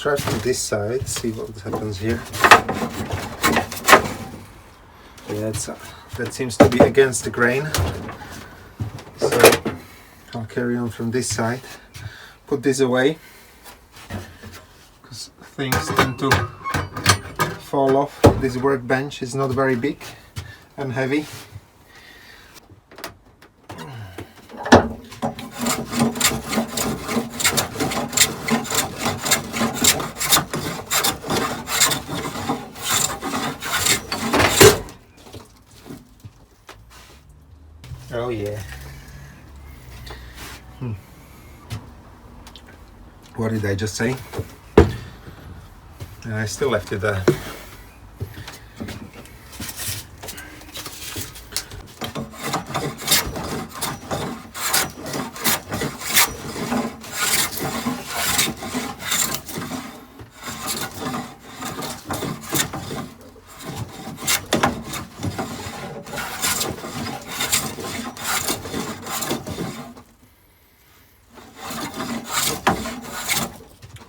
try from this side, see what happens here. Yeah, that seems to be against the grain. So I'll carry on from this side. Put this away, because things tend to fall off. This workbench is not very big and heavy. Oh yeah. What did I just say? And I still left it there.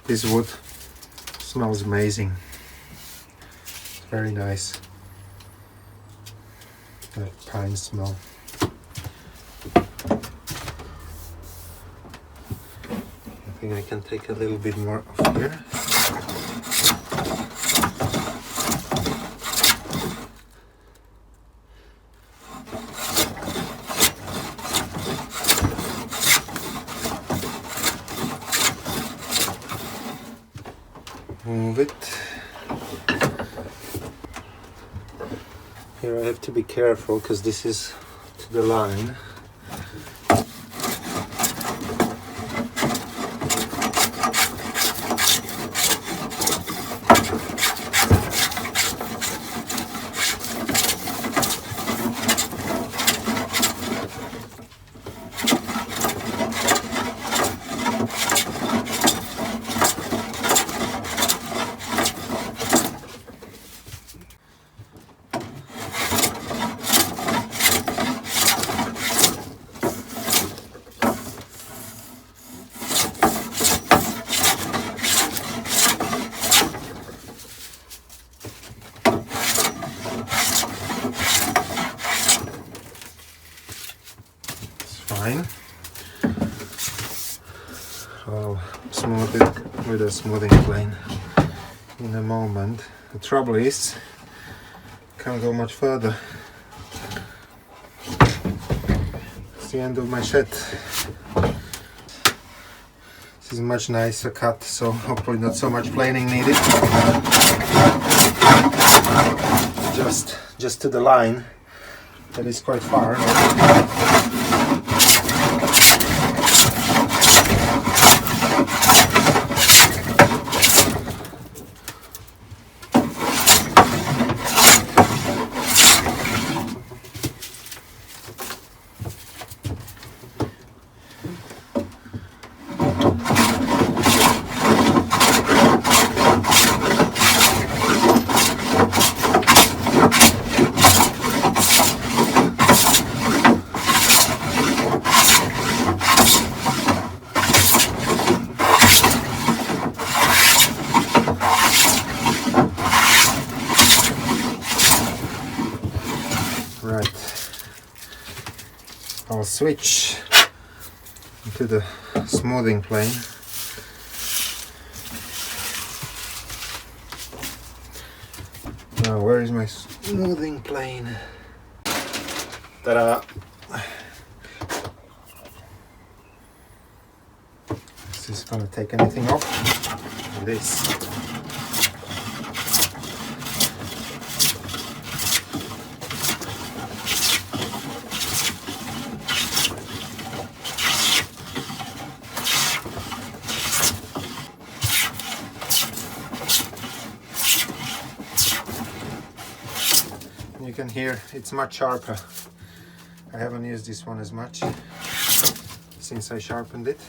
This wood smells amazing. It's very nice. That pine smell. I think I can take a little bit more off here. Move it. Here I have to be careful because this is to the line. Fine. I'll smooth it with a smoothing plane in a moment. The trouble is, can't go much further. It's the end of my shed. This is a much nicer cut, so hopefully not so much planing needed. Just to the line. That is quite far. I'll switch to the smoothing plane. Now, where is my smoothing plane? Ta-da! Is this gonna take anything off? It is. You can hear it's much sharper. I haven't used this one as much since I sharpened it.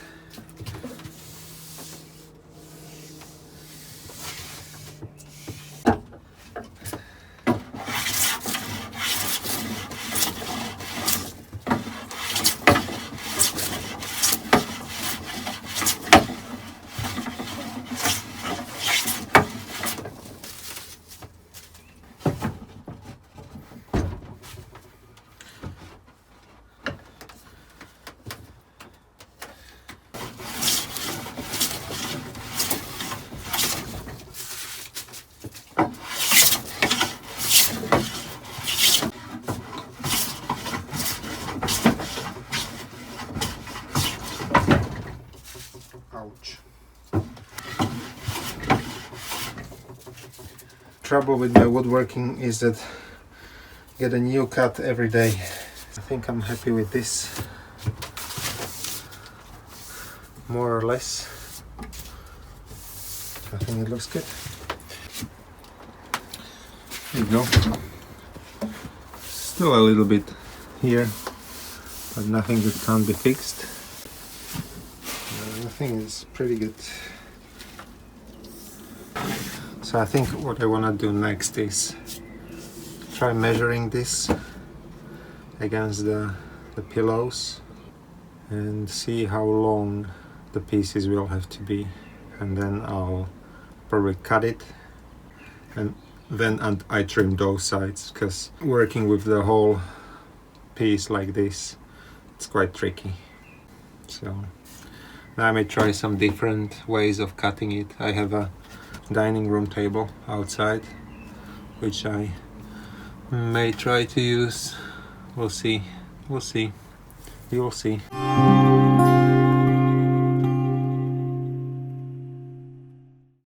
trouble with my woodworking is that I get a new cut every day. I think I'm happy with this, more or less. I think it looks good. There you go. Still a little bit here, but nothing that can't be fixed. I think it's pretty good. So I think what I want to do next is try measuring this against the pillows and see how long the pieces will have to be, and then I'll probably cut it, and then I trim those sides, because working with the whole piece like this, it's quite tricky. So now I may try some different ways of cutting it. I have a dining room table outside, which I may try to use. We'll see. You'll see.